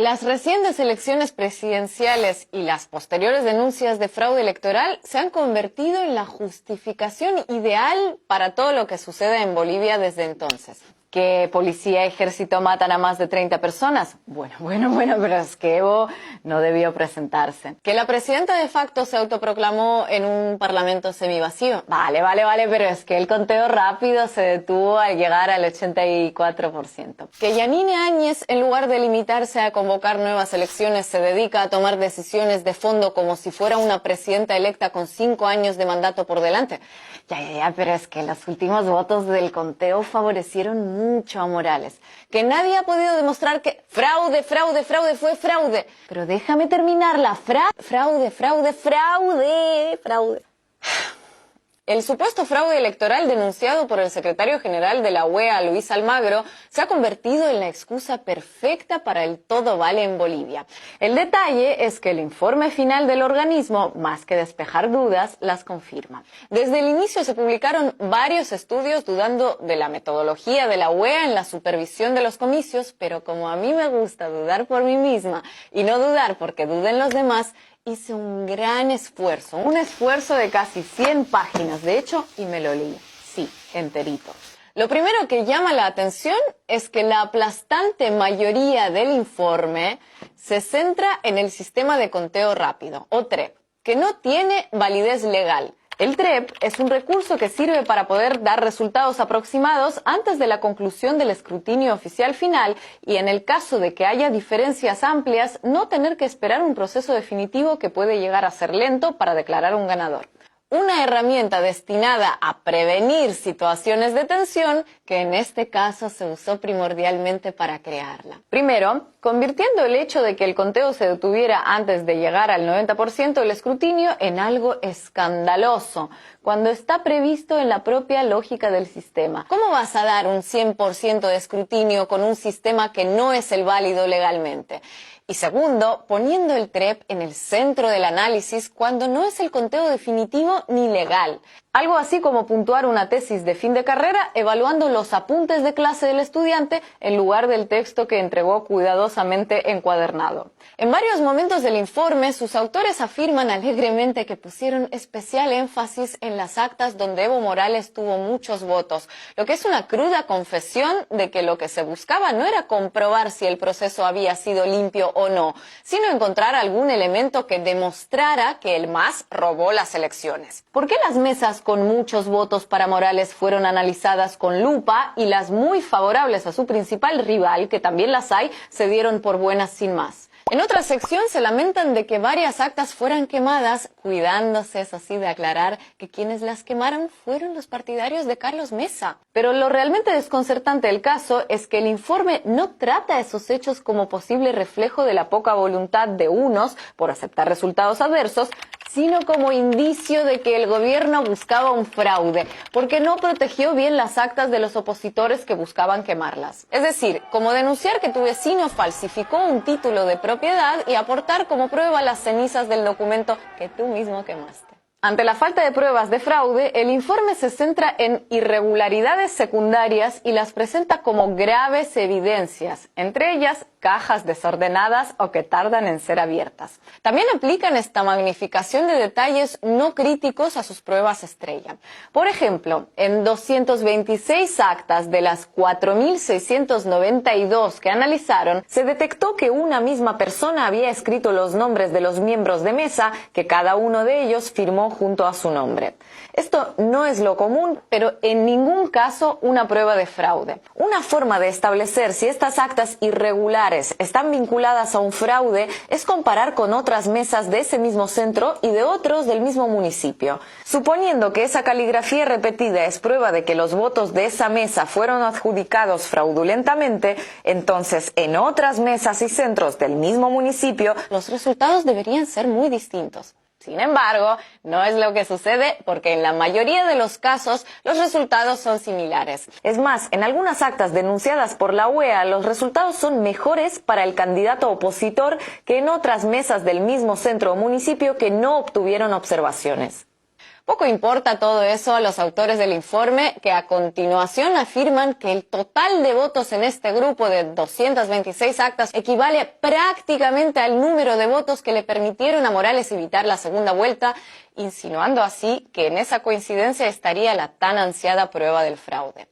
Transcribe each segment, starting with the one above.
Las recientes elecciones presidenciales y las posteriores denuncias de fraude electoral se han convertido en la justificación ideal para todo lo que sucede en Bolivia desde entonces. ¿Que policía y ejército matan a más de 30 personas? Bueno, pero es que Evo no debió presentarse. ¿Que la presidenta de facto se autoproclamó en un parlamento semivacío? Vale, pero es que el conteo rápido se detuvo al llegar al 84%. ¿Que Yanine Áñez, en lugar de limitarse a convocar nuevas elecciones, se dedica a tomar decisiones de fondo como si fuera una presidenta electa con 5 años de mandato por delante? Pero es que los últimos votos del conteo favorecieron mucho a Morales. Que nadie ha podido demostrar que fraude fue fraude. Pero déjame terminar la fraude. El supuesto fraude electoral denunciado por el secretario general de la UEA, Luis Almagro, se ha convertido en la excusa perfecta para el todo vale en Bolivia. El detalle es que el informe final del organismo, más que despejar dudas, las confirma. Desde el inicio se publicaron varios estudios dudando de la metodología de la UEA en la supervisión de los comicios, pero como a mí me gusta dudar por mí misma y no dudar porque duden los demás, hice un gran esfuerzo, un esfuerzo de casi 100 páginas, de hecho, y me lo leí, sí, enterito. Lo primero que llama la atención es que la aplastante mayoría del informe se centra en el sistema de conteo rápido, o TREP, que no tiene validez legal. El TREP es un recurso que sirve para poder dar resultados aproximados antes de la conclusión del escrutinio oficial final y, en el caso de que haya diferencias amplias, no tener que esperar un proceso definitivo que puede llegar a ser lento para declarar un ganador. Una herramienta destinada a prevenir situaciones de tensión que en este caso se usó primordialmente para crearla. Primero, convirtiendo el hecho de que el conteo se detuviera antes de llegar al 90% del escrutinio en algo escandaloso, cuando está previsto en la propia lógica del sistema. ¿Cómo vas a dar un 100% de escrutinio con un sistema que no es el válido legalmente? Y segundo, poniendo el TREP en el centro del análisis cuando no es el conteo definitivo ni legal. Algo así como puntuar una tesis de fin de carrera evaluando los apuntes de clase del estudiante en lugar del texto que entregó cuidadosamente encuadernado. En varios momentos del informe, sus autores afirman alegremente que pusieron especial énfasis en las actas donde Evo Morales tuvo muchos votos, lo que es una cruda confesión de que lo que se buscaba no era comprobar si el proceso había sido limpio o no, sino encontrar algún elemento que demostrara que el MAS robó las elecciones. ¿Por qué las mesas con muchos votos para Morales fueron analizadas con lupa y las muy favorables a su principal rival, que también las hay, se dieron por buenas sin más? En otra sección se lamentan de que varias actas fueran quemadas, cuidándose, eso sí, de aclarar que quienes las quemaron fueron los partidarios de Carlos Mesa. Pero lo realmente desconcertante del caso es que el informe no trata esos hechos como posible reflejo de la poca voluntad de unos por aceptar resultados adversos, sino como indicio de que el gobierno buscaba un fraude, porque no protegió bien las actas de los opositores que buscaban quemarlas. Es decir, como denunciar que tu vecino falsificó un título de propiedad y aportar como prueba las cenizas del documento que tú mismo quemaste. Ante la falta de pruebas de fraude, el informe se centra en irregularidades secundarias y las presenta como graves evidencias, entre ellas cajas desordenadas o que tardan en ser abiertas. También aplican esta magnificación de detalles no críticos a sus pruebas estrella. Por ejemplo, en 226 actas de las 4.692 que analizaron, se detectó que una misma persona había escrito los nombres de los miembros de mesa, que cada uno de ellos firmó junto a su nombre. Esto no es lo común, pero en ningún caso una prueba de fraude. Una forma de establecer si estas actas irregulares están vinculadas a un fraude es comparar con otras mesas de ese mismo centro y de otros del mismo municipio. Suponiendo que esa caligrafía repetida es prueba de que los votos de esa mesa fueron adjudicados fraudulentamente, entonces en otras mesas y centros del mismo municipio los resultados deberían ser muy distintos. Sin embargo, no es lo que sucede porque en la mayoría de los casos los resultados son similares. Es más, en algunas actas denunciadas por la UEA, los resultados son mejores para el candidato opositor que en otras mesas del mismo centro o municipio que no obtuvieron observaciones. Poco importa todo eso a los autores del informe, que a continuación afirman que el total de votos en este grupo de 226 actas equivale prácticamente al número de votos que le permitieron a Morales evitar la segunda vuelta, insinuando así que en esa coincidencia estaría la tan ansiada prueba del fraude.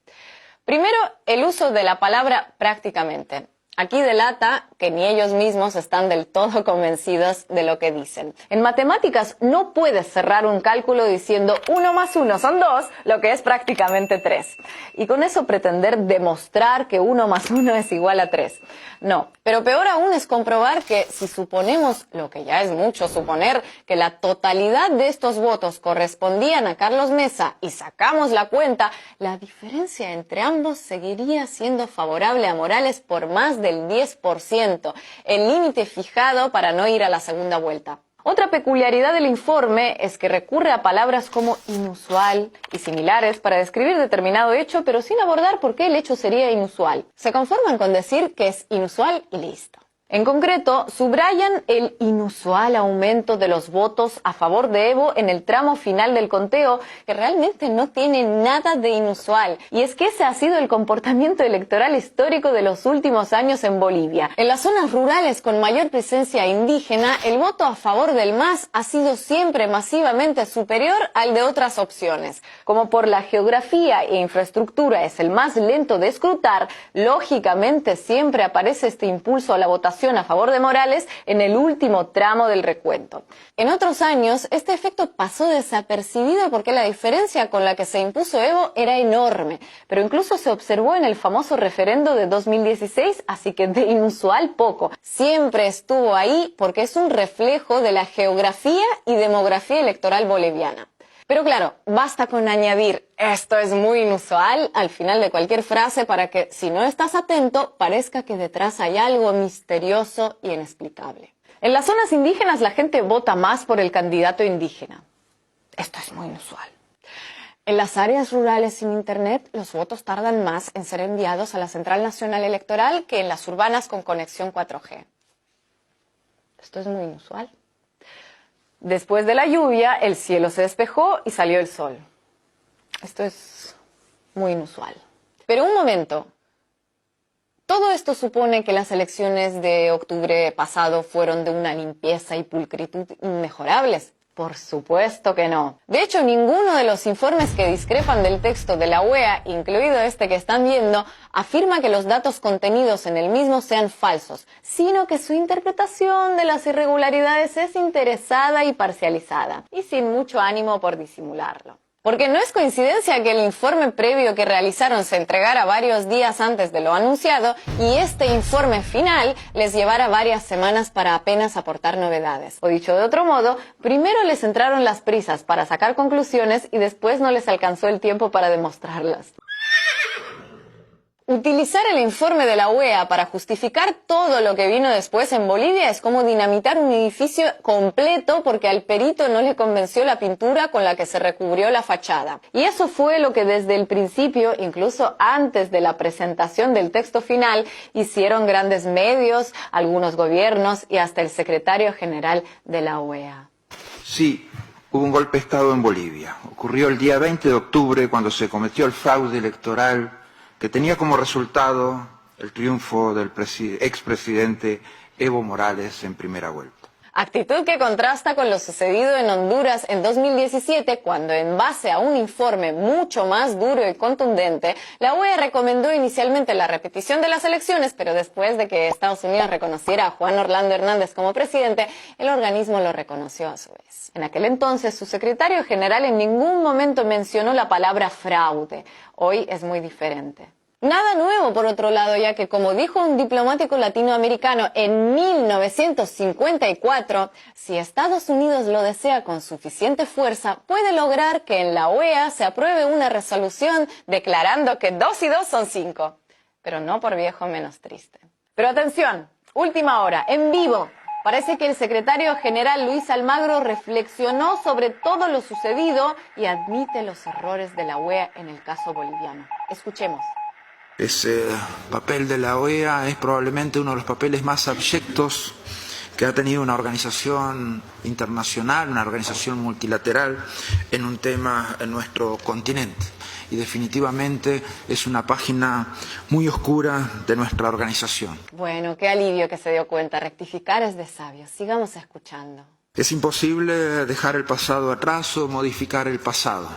Primero, el uso de la palabra prácticamente. Aquí delata que ni ellos mismos están del todo convencidos de lo que dicen. En matemáticas no puedes cerrar un cálculo diciendo 1 más 1 son 2, lo que es prácticamente 3. Y con eso pretender demostrar que 1 más 1 es igual a 3. No, pero peor aún es comprobar que si suponemos, lo que ya es mucho suponer, que la totalidad de estos votos correspondían a Carlos Mesa y sacamos la cuenta, la diferencia entre ambos seguiría siendo favorable a Morales por más del 10%, el límite fijado para no ir a la segunda vuelta. Otra peculiaridad del informe es que recurre a palabras como inusual y similares para describir determinado hecho, pero sin abordar por qué el hecho sería inusual. Se conforman con decir que es inusual y listo. En concreto, subrayan el inusual aumento de los votos a favor de Evo en el tramo final del conteo, que realmente no tiene nada de inusual. Y es que ese ha sido el comportamiento electoral histórico de los últimos años en Bolivia. En las zonas rurales con mayor presencia indígena, el voto a favor del MAS ha sido siempre masivamente superior al de otras opciones. Como por la geografía e infraestructura es el más lento de escrutar, lógicamente siempre aparece este impulso a la votación a favor de Morales en el último tramo del recuento. En otros años, este efecto pasó desapercibido porque la diferencia con la que se impuso Evo era enorme, pero incluso se observó en el famoso referendo de 2016, así que de inusual poco. Siempre estuvo ahí porque es un reflejo de la geografía y demografía electoral boliviana. Pero claro, basta con añadir «esto es muy inusual» al final de cualquier frase para que, si no estás atento, parezca que detrás hay algo misterioso y inexplicable. En las zonas indígenas la gente vota más por el candidato indígena. Esto es muy inusual. En las áreas rurales sin internet, los votos tardan más en ser enviados a la Central Nacional Electoral que en las urbanas con conexión 4G. Esto es muy inusual. Después de la lluvia, el cielo se despejó y salió el sol. Esto es muy inusual. Pero un momento. ¿Todo esto supone que las elecciones de octubre pasado fueron de una limpieza y pulcritud inmejorables? Por supuesto que no. De hecho, ninguno de los informes que discrepan del texto de la OEA, incluido este que están viendo, afirma que los datos contenidos en el mismo sean falsos, sino que su interpretación de las irregularidades es interesada y parcializada, y sin mucho ánimo por disimularlo. Porque no es coincidencia que el informe previo que realizaron se entregara varios días antes de lo anunciado y este informe final les llevara varias semanas para apenas aportar novedades. O dicho de otro modo, primero les entraron las prisas para sacar conclusiones y después no les alcanzó el tiempo para demostrarlas. Utilizar el informe de la OEA para justificar todo lo que vino después en Bolivia es como dinamitar un edificio completo porque al perito no le convenció la pintura con la que se recubrió la fachada. Y eso fue lo que desde el principio, incluso antes de la presentación del texto final, hicieron grandes medios, algunos gobiernos y hasta el secretario general de la OEA. Sí, hubo un golpe de Estado en Bolivia. Ocurrió el día 20 de octubre cuando se cometió el fraude electoral que tenía como resultado el triunfo del expresidente Evo Morales en primera vuelta. Actitud que contrasta con lo sucedido en Honduras en 2017, cuando en base a un informe mucho más duro y contundente, la OEA recomendó inicialmente la repetición de las elecciones, pero después de que Estados Unidos reconociera a Juan Orlando Hernández como presidente, el organismo lo reconoció a su vez. En aquel entonces, su secretario general en ningún momento mencionó la palabra fraude. Hoy es muy diferente. Nada nuevo, por otro lado, ya que, como dijo un diplomático latinoamericano en 1954, si Estados Unidos lo desea con suficiente fuerza, puede lograr que en la OEA se apruebe una resolución declarando que 2 y 2 son 5. Pero no por viejo menos triste. Pero atención, última hora, en vivo. Parece que el secretario general Luis Almagro reflexionó sobre todo lo sucedido y admite los errores de la OEA en el caso boliviano. Escuchemos. Ese papel de la OEA es probablemente uno de los papeles más abyectos que ha tenido una organización internacional, una organización multilateral en un tema en nuestro continente. Y definitivamente es una página muy oscura de nuestra organización. Bueno, qué alivio que se dio cuenta. Rectificar es de sabios. Sigamos escuchando. Es imposible dejar el pasado atrás o modificar el pasado.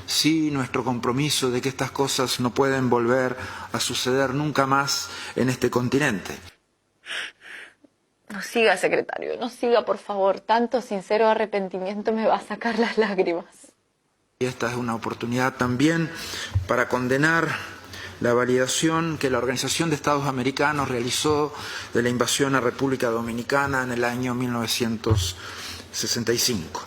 Sí, nuestro compromiso de que estas cosas no pueden volver a suceder nunca más en este continente. No siga, secretario, no siga, por favor. Tanto sincero arrepentimiento me va a sacar las lágrimas. Y esta es una oportunidad también para condenar la validación que la Organización de Estados Americanos realizó de la invasión a República Dominicana en el año 1965.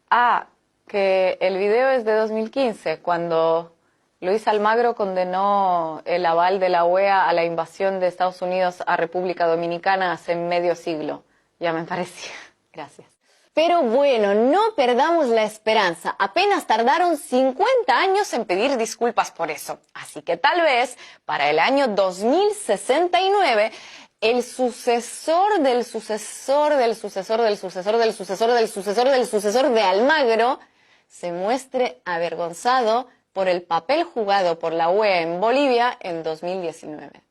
Ah, que el video es de 2015, cuando Luis Almagro condenó el aval de la OEA a la invasión de Estados Unidos a República Dominicana hace medio siglo. Ya me parecía. Gracias. Pero bueno, no perdamos la esperanza. Apenas tardaron 50 años en pedir disculpas por eso. Así que tal vez para el año 2069 el sucesor del sucesor del sucesor del sucesor del sucesor del sucesor del sucesor de Almagro se muestre avergonzado por el papel jugado por la OEA en Bolivia en 2019.